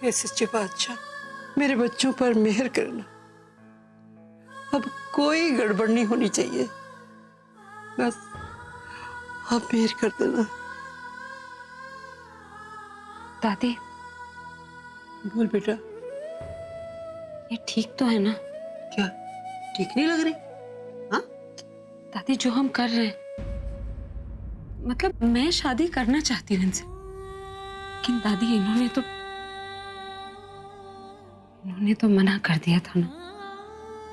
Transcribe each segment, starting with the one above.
हे सच्चे बादशाह, मेरे बच्चों पर मेहर करना। अब कोई गड़बड़ नहीं होनी चाहिए, बस आप मेहर कर देना। दादी, बोल बेटा। ये ठीक तो है ना? क्या ठीक नहीं लग रही? हाँ दादी, जो हम कर रहे हैं, मतलब मैं शादी करना चाहती हूँ इनसे, लेकिन दादी इन्होंने तो मना कर दिया था ना।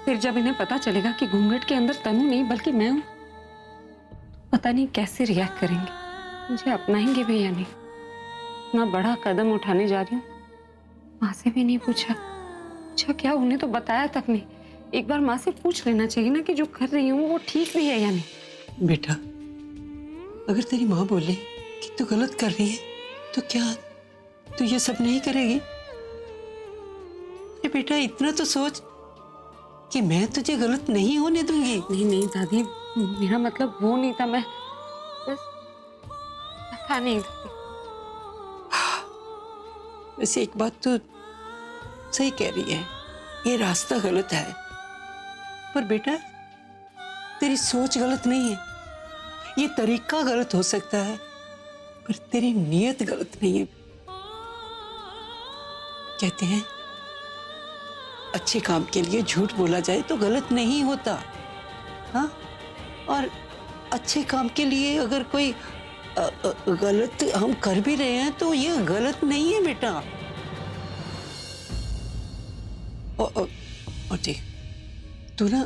फिर जब इन्हें पता चलेगा कि घूंघट के अंदर तनु नहीं बल्कि मैं हूं, तो पता नहीं कैसे रिएक्ट करेंगे, मुझे अपनाएंगे भी या नहीं। इतना बड़ा कदम उठाने जा रही हूँ, माँ से भी नहीं पूछा। अच्छा क्या, उन्हें तो बताया तक नहीं। एक बार माँ से पूछ लेना चाहिए ना कि जो कर रही हूँ वो ठीक भी है या नहीं। बेटा, अगर तेरी माँ बोले कि तू गलत कर रही है तो क्या तू ये सब नहीं करेगी? अरे बेटा, इतना तो सोच कि मैं तुझे गलत नहीं होने दूंगी। नहीं नहीं दादी, मेरा मतलब वो नहीं था। मैं बस पता नहीं दादी। वैसे एक बात तो सही कह रही है, ये रास्ता गलत है, पर बेटा तेरी सोच गलत नहीं है। ये तरीका गलत हो सकता है, पर तेरी नीयत गलत नहीं है। कहते हैं अच्छे काम के लिए झूठ बोला जाए तो गलत नहीं होता। हाँ, और अच्छे काम के लिए अगर कोई गलत हम कर भी रहे हैं तो ये गलत नहीं है बेटा। और देख, तू ना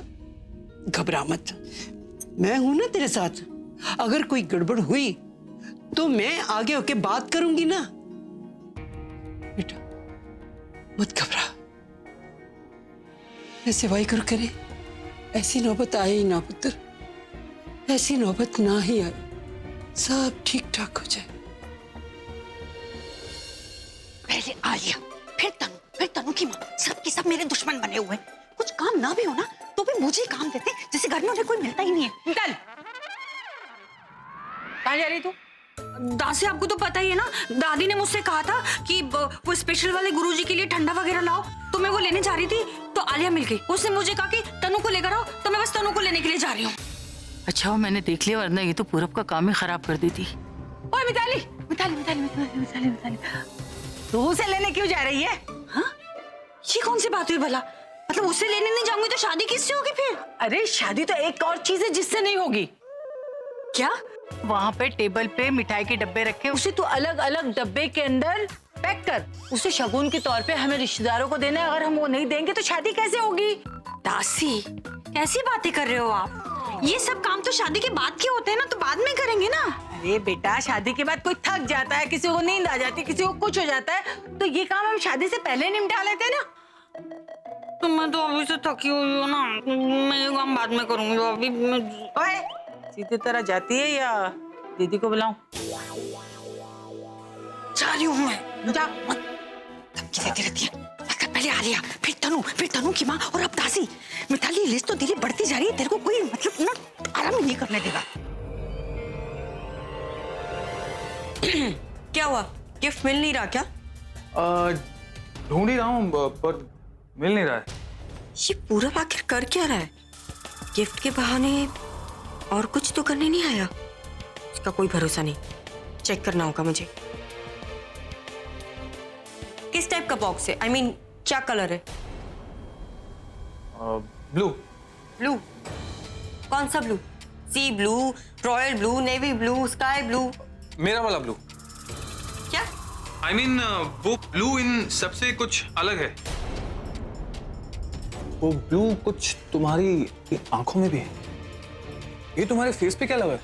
घबरा मत, मैं हूं ना तेरे साथ। अगर कोई गड़बड़ हुई तो मैं आगे होके बात करूंगी ना। बेटा मत घबरा, ऐसे वाई कर करे ऐसी नौबत आए ही ना पुत्र, ऐसी नौबत ना ही आए, सब ठीक ठाक हो जाए। पहले आलिया, फिर तनु की माँ, सबके सब मेरे दुश्मन बने हुए। कुछ काम ना भी हो ना तो भी मुझे काम देते, जैसे घर में उन्हें कोई मिलता ही नहीं है। निकल। कहाँ जा रही तू? दासी, आपको तो पता ही है ना, दादी ने मुझसे कहा था कि वो स्पेशल वाले गुरुजी के लिए ठंडा वगैरह लाओ, तो मैं वो लेने जा रही थी तो आलिया मिल गई। उसने मुझे कहा कि तनु को लेकर आओ, तो मैं बस तनु को लेने के लिए जा रही हूँ। अच्छा वो मैंने देख लिया, वरना ये तो पूरब का काम ही खराब कर देती। ओए मिताली, तू उसे लेने क्यों जा रही है? हाँ, ये कौन सी बात हुई भला? मतलब उससे लेने नहीं जाऊंगी तो शादी किससे होगी फिर? अरे शादी तो एक और चीज है जिससे नहीं होगी। क्या? वहाँ पे टेबल पे मिठाई के डब्बे रखे, उसे तू अलग अलग डब्बे के अंदर पैक कर, उसे शगुन के तौर पे हमें रिश्तेदारों को देना है। अगर हम वो नहीं देंगे तो शादी कैसे होगी? दासी, कैसी बातें कर रहे हो आप? ये सब काम तो शादी के बाद के होते हैं ना, तो बाद में करेंगे ना। अरे बेटा, शादी के बाद कोई थक जाता है, किसी को नींद आ जाती है, किसी को कुछ हो जाता है, तो ये काम हम शादी से पहले निपटा लेते ना। तो मैं तो अभी से थकी हुई हूँ ना, मैं ये काम बाद में करूंगी। अभी ओए, सीधी तरह जाती है या दीदी को बुलाऊं? जा रही हूँ मैं। जा मत धमकी देती रहती है। पहले आलिया, फिर तनु की माँ, और अब दासी। मिताली, लिस्ट तो धीरे बढ़ती जा रही है, तेरे को कोई मतलब ना आराम ही नहीं करने देगा। क्या हुआ? गिफ्ट मिल नहीं रहा क्या? ढूंढ ही रहा हूँ पर मिल नहीं रहा है। ये पूरा आखिर कर क्या रहा है? गिफ्ट के बहाने और कुछ तो करने नहीं आया। इसका कोई भरोसा नहीं, चेक करना होगा मुझे। किस टाइप का बॉक्स है? I mean, क्या कलर है? ब्लू। ब्लू? कौन सा blue? Sea blue, royal blue, navy blue, sky blue? मेरा वाला ब्लू। क्या? I mean, वो ब्लू इन सबसे कुछ अलग है। वो ब्लू कुछ तुम्हारी आंखों में भी है। ये तुम्हारे फेस पे क्या लगा है?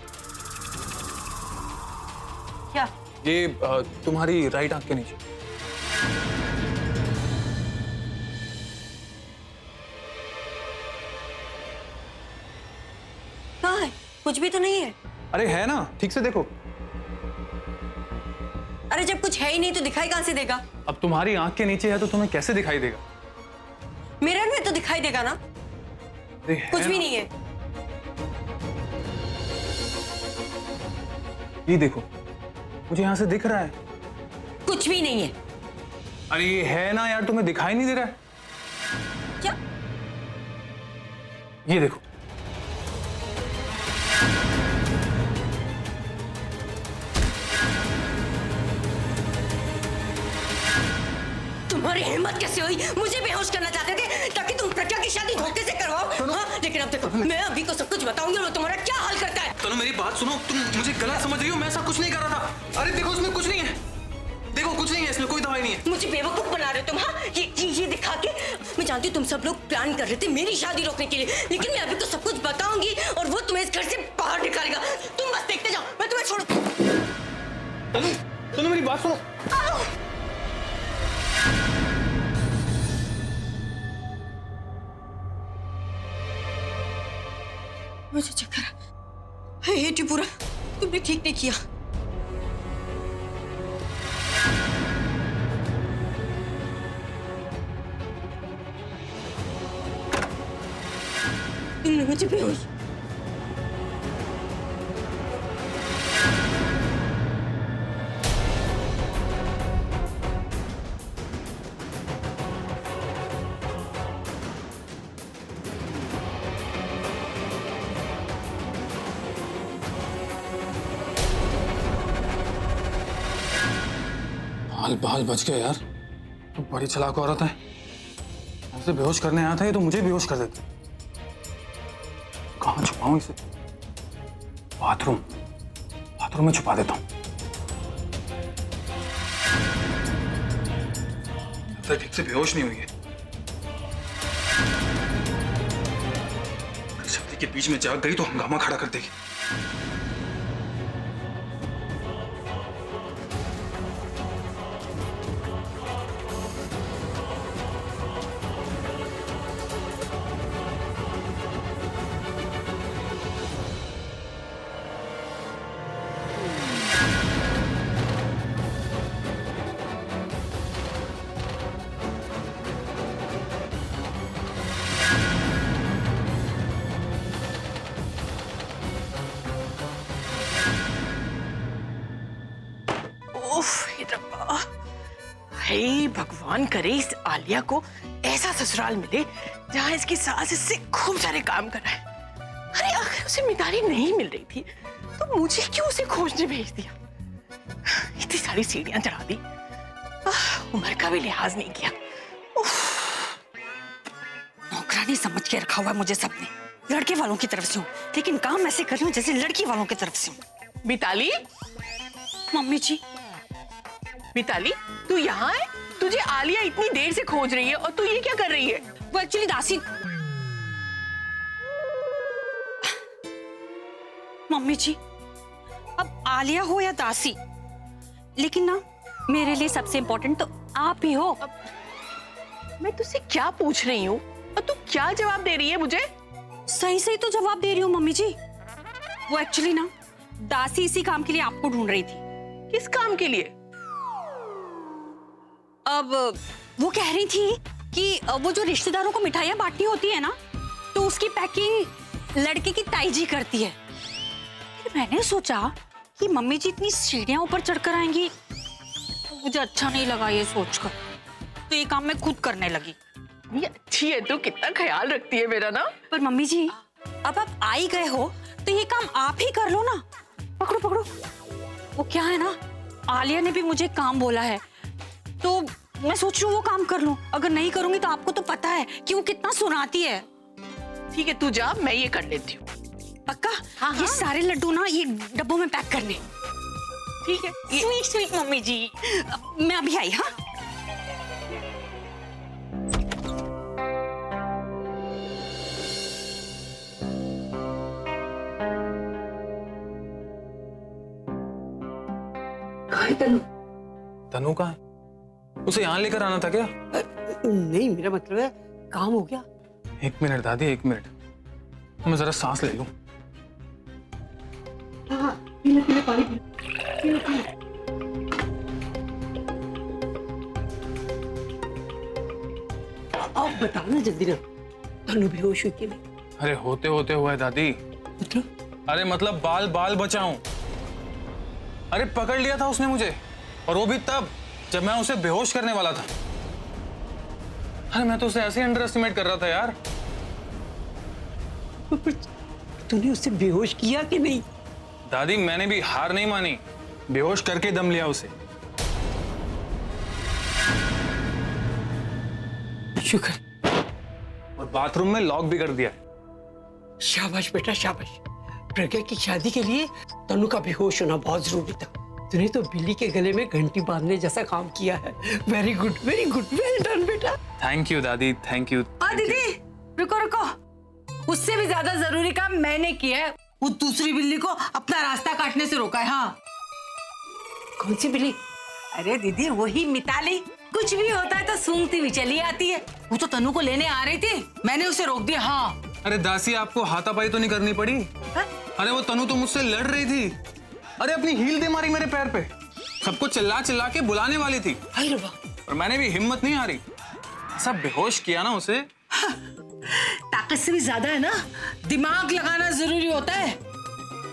क्या? ये तुम्हारी राइट आंख के नीचे। कहाँ है? कुछ भी तो नहीं है। अरे है ना, ठीक से देखो। अरे जब कुछ है ही नहीं तो दिखाई कहाँ से देगा? अब तुम्हारी आंख के नीचे है तो तुम्हें कैसे दिखाई देगा? मिरर में तो दिखाई देगा ना। कुछ भी नहीं है। ये देखो, मुझे यहाँ से दिख रहा है। कुछ भी नहीं है। अरे ये है ना यार, तुम्हें दिखाई नहीं दे रहा है? क्या? ये देखो। तुम्हारी हिम्मत कैसे हुई मुझे बेहोश करना चाहते थे ताकि तुम प्रज्ञा की शादी धोखे से करवाओ? हाँ, लेकिन अब देखो मैं अभी को सब कुछ बताऊंगी और तुम्हारा क्या हाल करता है। तनु मेरी बात सुनो, तुम मुझे गलत समझ रही हो, मैं ऐसा कुछ नहीं कर रहा था। अरे देखो इसमें कुछ नहीं है, देखो कुछ नहीं है, इसमें कोई दवाई नहीं है। मुझे बेवकूफ बना रहे हो तुम। हाँ, ये दिखा के मैं जानती हूँ तुम सब लोग प्लान कर रहे थे मेरी शादी रोकने के लिए, लेकिन मैं अभी को सब कुछ बताऊंगी और वो तुम्हें इस घर से बाहर निकालेगा। तुम बस देखते जाओ, मैं तुम्हें छोड़। तनु, तनु मेरी बात सुनो। मुझे चक्कर है पूरा, तुमने ठीक नहीं किया। तुमने मुझे बेहोश। बाल बाल बच गए यार, तुम बड़ी चालाक औरत है। मुझे बेहोश करने आया था ये तो मुझे बेहोश कर देती। कहाँ छुपाऊं इसे? बाथरूम, बाथरूम में छुपा देता हूँ। अब तक ठीक से बेहोश नहीं हुई है। अगर शादी के बीच में जाग गई तो हंगामा खड़ा कर देगी। हे भगवान करे इस आलिया को ऐसा ससुराल मिले जहां इसकी सास इससे खूब सारे काम कराए। अरे अगर उसे मितारी नहीं मिल रही थी तो मुझे क्यों उसे खोजने भेज दिया? इतनी सारी सीढ़ियां चढ़ा दी, उम्र का भी लिहाज नहीं किया। नौकरानी समझ के रखा हुआ है मुझे सबने, लड़के वालों की तरफ से हूँ, लेकिन काम ऐसे कर रही हूँ जैसे लड़की वालों की तरफ से हूँ। मिताली, मम्मी जी, मिताली तू यहाँ है? तुझे आलिया इतनी देर से खोज रही है और तू ये क्या कर रही है? वो एक्चुअली दासी। मम्मी जी, अब आलिया हो या दासी, लेकिन ना मेरे लिए सबसे इम्पोर्टेंट तो आप ही हो। मैं तुझसे क्या पूछ रही हूँ और तू क्या जवाब दे रही है मुझे? सही सही तो जवाब दे रही हूँ मम्मी जी। वो एक्चुअली ना दासी इसी काम के लिए आपको ढूंढ रही थी। किस काम के लिए? अब वो कह रही थी कि वो जो रिश्तेदारों को मिठाइयाँ बांटनी होती है ना, तो उसकी पैकिंग लड़के की ताई जी करती है। फिर मैंने सोचा कि मम्मी जी इतनी सीढ़ियां ऊपर चढ़कर आएंगी, मुझे अच्छा नहीं लगा ये सोचकर, तो ये काम मैं खुद करने लगी। ये अच्छी है, तू कितना ख्याल रखती है मेरा ना। पर मम्मी जी, अब आप आ ही गए हो तो ये काम आप ही कर लो ना। पकड़ो पकड़ो। वो क्या है ना, आलिया ने भी मुझे काम बोला है, तो मैं सोच रही हूँ वो काम कर लूं। अगर नहीं करूंगी तो आपको तो पता है कि वो कितना सुनाती है। ठीक है, तू जा, मैं ये कर लेती हूँ। पक्का? हाँ, ये सारे लड्डू ना ये डब्बों में पैक करने। ठीक है। स्वीट स्वीट मम्मी जी, मैं अभी आई। हाँ, तनु कहाँ है? उसे यहाँ लेकर आना था क्या? नहीं, मेरा मतलब है काम हो गया। एक मिनट दादी, एक मिनट, मैं जरा सांस ले लूं। आप बताना जल्दी ना, तनु बेहोश हुई कि नहीं? अरे होते होते हुआ है दादी। मतलब अरे मतलब बाल बाल बचाऊं। अरे पकड़ लिया था उसने मुझे, और वो भी तब जब मैं उसे बेहोश करने वाला था। अरे मैं तो उसे ऐसे अंडर एस्टिमेट कर रहा था यार। तूने उसे बेहोश किया कि नहीं? दादी मैंने भी हार नहीं मानी, बेहोश करके दम लिया उसे। शुक्र। और बाथरूम में लॉक भी कर दिया। शाबाश बेटा शाबाश। प्रज्ञा की शादी के लिए तनु का बेहोश होना बहुत जरूरी था। तूने तो बिल्ली के गले में घंटी बांधने जैसा काम किया है। वेरी गुड वेल डन बेटा। थैंक यू दादी, थैंक यू। दीदी रुको रुको, उससे भी ज्यादा जरूरी काम मैंने किया है। वो दूसरी बिल्ली को अपना रास्ता काटने से रोका है। हाँ कौन सी बिल्ली? अरे दीदी वही मिताली, कुछ भी होता है तो सूंघती हुई चली आती है। वो तो तनु को लेने आ रही थी, मैंने उसे रोक दिया। हाँ अरे दासी आपको हाथापाई तो नहीं करनी पड़ी? अरे वो तनु तो मुझसे लड़ रही थी। अरे अपनी हील दे मारी मेरे पैर पे। सबको चिल्ला चिल्ला के बुलाने वाली थी और मैंने भी हिम्मत नहीं हारी। सब बेहोश किया ना उसे। ताकत से भी ज्यादा है ना, दिमाग लगाना जरूरी होता है।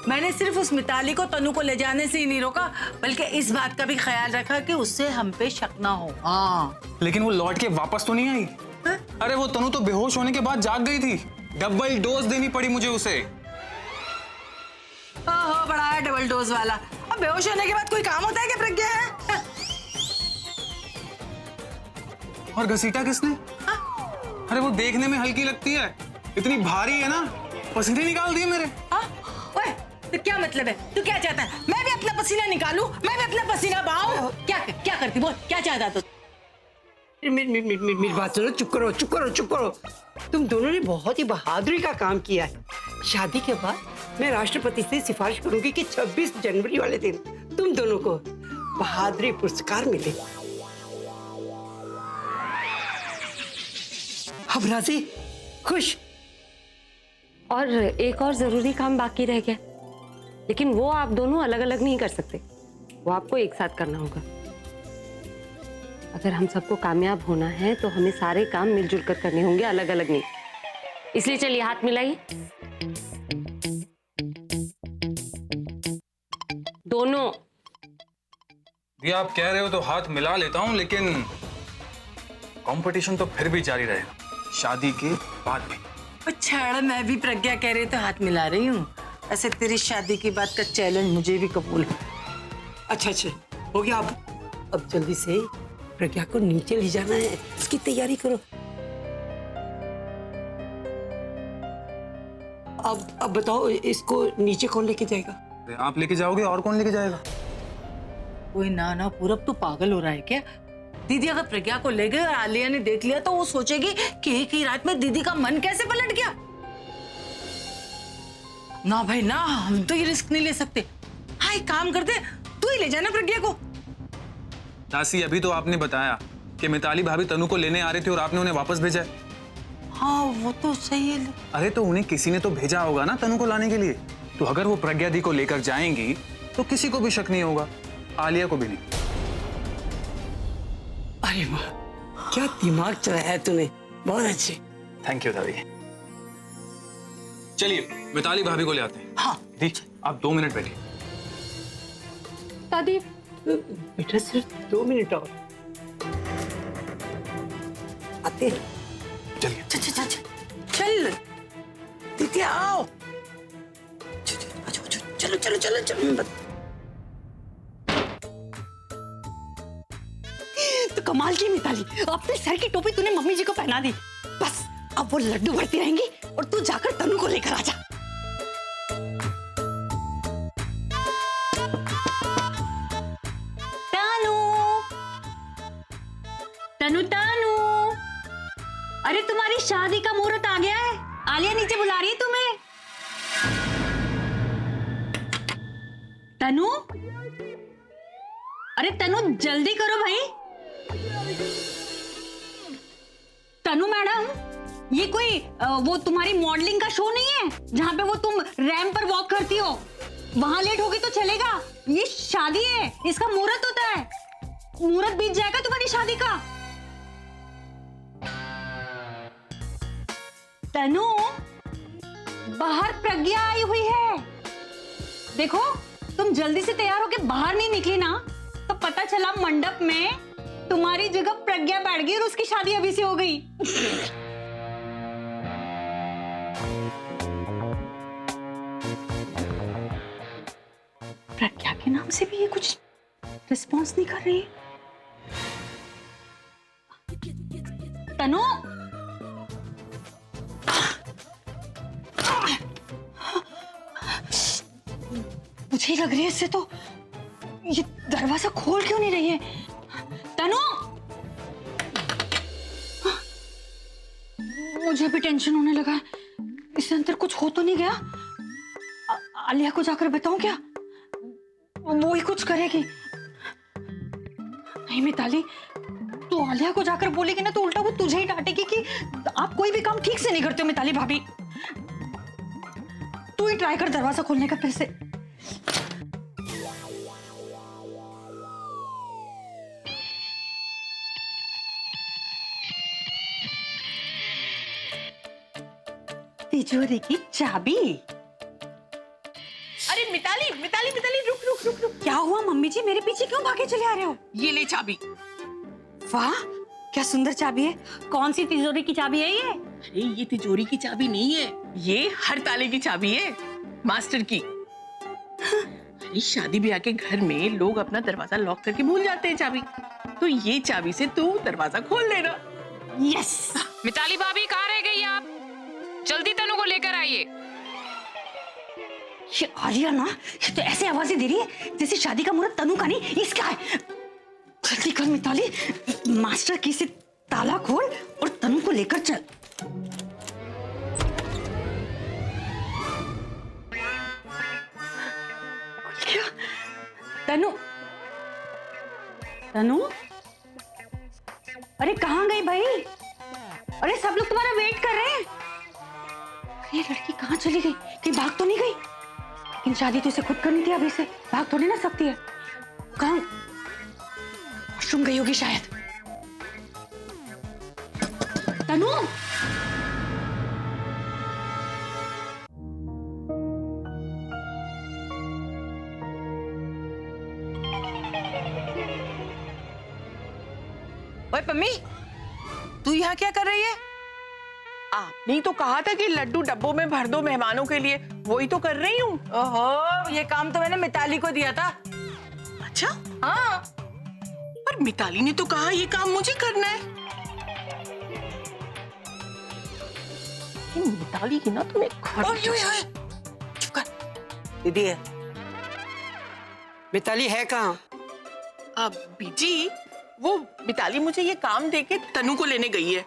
मैंने सिर्फ उस मिताली को तनु को ले जाने से ही नहीं रोका, बल्कि इस बात का भी ख्याल रखा कि उससे हम पे शक ना हो। हाँ लेकिन वो लौट के वापस तो नहीं आई। अरे वो तनु तो बेहोश होने के बाद जाग गई थी। डबल डोज देनी पड़ी मुझे उसे। हाँ बड़ा है डबल डोज वाला। अब बेहोश होने के बाद कोई काम होता है क्या प्रज्ञा है? और घसीटा किसने? अरे वो देखने में हल्की लगती है, इतनी भारी है ना, पसीने निकाल दिए मेरे। ओए तो क्या मतलब है? तू क्या चाहता है? मैं भी अपना पसीना निकालूं, मैं भी अपना पसीना बहाऊं? क्या करती बोल, क्या चाहता तू? मेरी बात सुनो। चुप करो। तुम दोनों ने बहुत ही बहादुरी का काम किया है। शादी के बाद मैं राष्ट्रपति से सिफारिश करूंगी कि 26 जनवरी वाले दिन तुम दोनों को बहादुरी पुरस्कार मिले। अब राजी, खुश? और एक और जरूरी काम बाकी रह गया, लेकिन वो आप दोनों अलग अलग नहीं कर सकते, वो आपको एक साथ करना होगा। अगर हम सबको कामयाब होना है तो हमें सारे काम मिलजुल कर करने होंगे, अलग अलग नहीं। इसलिए चलिए हाथ मिलाइए दोनों। ये आप कह रहे हो तो हाथ मिला लेता हूँ, लेकिन कंपटीशन तो फिर भी जारी रहेगा शादी के बाद भी। अच्छा मैं भी प्रज्ञा कह रही तो हाथ मिला रही हूँ। ऐसे तेरी शादी की बात का चैलेंज मुझे भी कबूल है। अच्छा हो गया। अब जल्दी से प्रज्ञा को नीचे ले जाना है, इसकी तैयारी करो। अब बताओ, इसको नीचे कौन लेके जाएगा? आप लेके जाओगे, और कौन लेके जाएगा? कोई ना पूरब तो पागल हो रहा है क्या? दीदी अगर प्रज्ञा को ले गए और आलिया ने देख लिया तो वो सोचेगी कि एक ही रात में दीदी का मन कैसे पलट गया। ना भाई ना, हम तो ये रिस्क नहीं ले सकते। हाँ एक काम करते, तू ही ले जाना प्रज्ञा को। दासी अभी तो आपने बताया कि मिताली भाभी तनु को लेने आ रही थी और आपने उन्हें वापस भेजा है। हाँ वो तो सही है। अरे तो उन्हें किसी ने तो भेजा होगा ना तनु को लाने के लिए। तो अगर वो प्रज्ञा दी को लेकर जाएंगी तो किसी को भी शक नहीं होगा, आलिया को भी नहीं। अरे वाह, क्या दिमाग चलाया है तूने, बहुत अच्छे। थैंक यू दादी। चलिए मिताली भाभी को ले आते हैं। हाँ दी आप 2 मिनट बैठिए। दादी बेटा सिर्फ 2 मिनट और आते हैं। चलिए चल दीदी आओ। चलो। तो कमाल की मिताली, अपने सर की टोपी तूने मम्मी जी को पहना दी। बस अब वो लड्डू भरती रहेंगी और तू जाकर तनु को लेकर आ जा। तनु अरे तुम्हारी शादी का मुहूर्त आ गया है, आलिया नीचे बुला रही है तुम्हें। तनु, अरे तनु जल्दी करो भाई। तनु मैडम, ये कोई वो तुम्हारी मॉडलिंग का शो नहीं है जहां पे वो तुम रैंप पर वॉक करती हो। वहां लेट होगी तो चलेगा, ये शादी है, इसका मुहूर्त होता है। मुहूर्त बीत जाएगा तुम्हारी शादी का। तनु, बाहर प्रज्ञा आई हुई है। देखो तुम जल्दी से तैयार होके बाहर नहीं निकली ना तो पता चला मंडप में तुम्हारी जगह प्रज्ञा बैठ गई और उसकी शादी अभी से हो गई। प्रज्ञा के नाम से भी ये कुछ रिस्पॉन्स नहीं कर रही है। तनु, मुझे लग रही है इससे तो ये दरवाजा खोल क्यों नहीं रही है। तनु, मुझे भी टेंशन होने लगा है। इससे अंदर कुछ हो तो नहीं गया? आलिया को जाकर बताऊं क्या? वो ही कुछ करेगी। नहीं मिताली, तू आलिया को जाकर बोलेगी ना तो उल्टा वो तुझे ही डांटेगी कि आप कोई भी काम ठीक से नहीं करते हो। मिताली भाभी, तू ही ट्राई कर दरवाजा खोलने का फिर से। तिजोरी की चाबी। अरे मिताली मिताली मिताली रुक रुक रुक रुक। क्या हुआ मम्मी जी, मेरे पीछे क्यों भागे चले आ रहे हो? ये ले चाबी। वाह, क्या सुंदर चाबी है। कौन सी तिजोरी की चाबी है ये? अरे ये तिजोरी की चाबी नहीं है, ये हर ताले की चाबी है, मास्टर की। अरे शादी ब्याह के घर में लोग अपना दरवाजा लॉक करके भूल जाते हैं चाबी, तो ये चाबी से तू दरवाजा खोल लेना। यस। मिताली भाभी कहाँ रह गई आप? जल्दी तनु को लेकर आइए। ये आलिया ना, ये तो ऐसे आवाजें दे रही है जैसे शादी का मुहूर्त तनु का नहीं इसका है। जल्दी कर मिताली, मास्टर की से ताला खोल और तनु को लेकर चल। क्या? तनु, तनु, अरे कहाँ गई भाई? अरे सब लोग तुम्हारा वेट कर रहे हैं। ये लड़की कहाँ चली गई? कहीं भाग तो नहीं गई? लेकिन शादी तो इसे खुद करनी थी, अभी से भाग थोड़ी ना सकती है। कहाँ? वॉशरूम गई होगी शायद। तनु, ओए पम्मी, तू यहाँ क्या कर रही है? आपने ही तो कहा था कि लड्डू डब्बों में भर दो मेहमानों के लिए, वही तो कर रही हूँ। ओहो, ये काम तो मैंने मिताली को दिया था। अच्छा, हाँ, पर मिताली ने तो कहा ये काम मुझे करना है। ये मिताली की ना तुम्हें चुप कर। दीदी है। मिताली है कहाँ? अब बीजी, वो मिताली मुझे ये काम देके तनु को लेने गई है।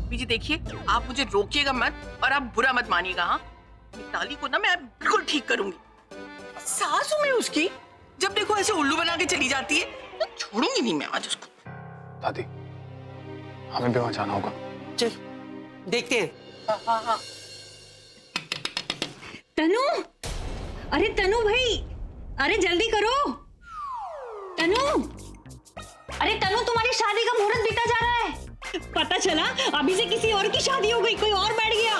बीजी देखिए, आप मुझे रोकिएगा मत और आप बुरा मत मानिएगा। हाँ, मिताली को ना मैं बिल्कुल ठीक करूंगी। सास हूं मैं उसकी, जब देखो ऐसे उल्लू बना के चली जाती है, तो छोड़ूंगी नहीं मैं आज उसको। दादी, हमें भी वहां जाना होगा। चल देखते हैं। हाँ। तनु, अरे तनु भाई, अरे जल्दी करो। तनु, अरे तनु, तुम्हारी शादी का मुहूर्त बीता जा रहा है। पता चला अभी से किसी और की शादी हो गई, कोई और बैठ गया।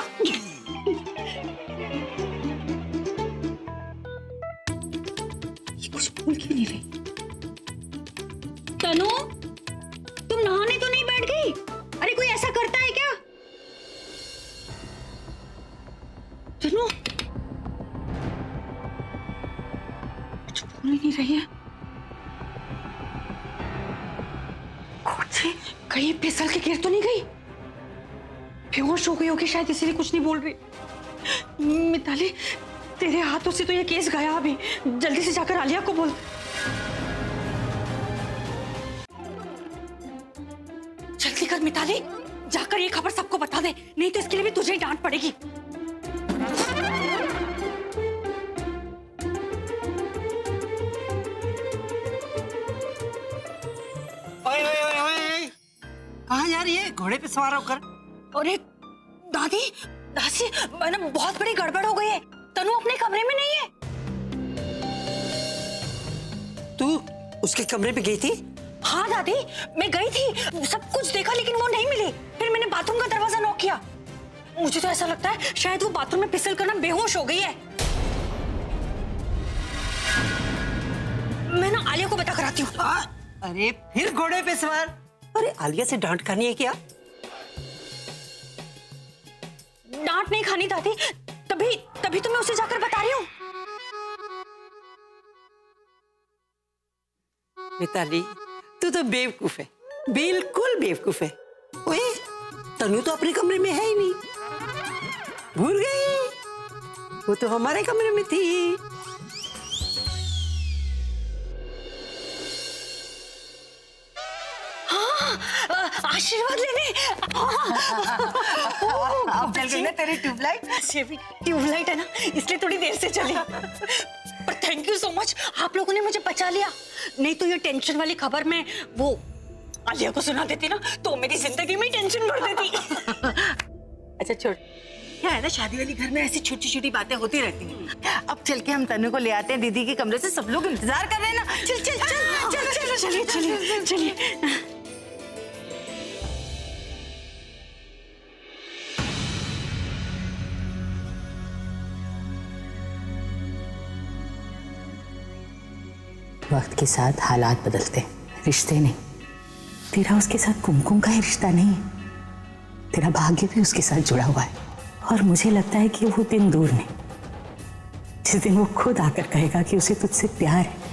ये कुछ भूल क्यों नहीं रही? तनु, तुम नहाने तो नहीं बैठ गई? अरे कोई ऐसा करता है क्या? तनु, कुछ भूल ही नहीं रही है। कहीं फिसल के गिर तो नहीं गई? बेहोश हो गई होगी शायद, इसीलिए कुछ नहीं बोल रही। मिताली, तेरे हाथों से तो ये केस गया अभी। जल्दी से जाकर आलिया को बोल। जल्दी कर मिताली, जाकर ये खबर सबको बता दे, नहीं तो इसके लिए भी तुझे ही डांट पड़ेगी। कहाँ जा रही है घोड़े पे सवार होकर? अरे दादी, दादी, मैंने बहुत बड़ी गड़बड़ हो गई है। तनु अपने कमरे में नहीं है। तू उसके कमरे पे गई थी? हाँ दादी, मैं गई थी, सब कुछ देखा लेकिन वो नहीं मिली। फिर मैंने बाथरूम का दरवाजा नॉक किया। मुझे तो ऐसा लगता है शायद वो बाथरूम में फिसल कर ना बेहोश हो गई है। जाती हूँ। अरे फिर घोड़े पे सवार? अरे आलिया से डांट खानी है क्या? डांट नहीं खानी दादी, तभी तभी तो मैं उसे जाकर बता रही हूँ। मिताली, तू तो बेवकूफ है, बिल्कुल बेवकूफ है। ओए, तनु तो अपने कमरे में है ही नहीं, भूल गई? वो तो हमारे कमरे में थी। आशीर्वाद लेने। अब चल गई ना तेरी ट्यूबलाइट। ये भी ट्यूबलाइट है ना, इसलिए थोड़ी देर से चली। पर थैंक यू सो मच, आप लोगों ने मुझे बचा लिया। नहीं तो ये टेंशन वाली खबर मैं वो आलिया को सुना देती ना, तो मेरी जिंदगी में टेंशन बढ़ देती। अच्छा छोड़, क्या है ना, शादी वाली घर में ऐसी छोटी छोटी बातें होती रहती हैं। अब चल के हम तनु को ले आते हैं दीदी के कमरे से, सब लोग इंतजार कर रहे हैं ना। चल चल चल चल चल चलिए चलिए चलिए। वक्त के साथ हालात बदलते हैं, रिश्ते नहीं। तेरा उसके साथ कुमकुम का ही रिश्ता नहीं, तेरा भाग्य भी उसके साथ जुड़ा हुआ है। और मुझे लगता है कि वो दिन दूर नहीं, जिस दिन वो खुद आकर कहेगा कि उसे तुझसे प्यार है।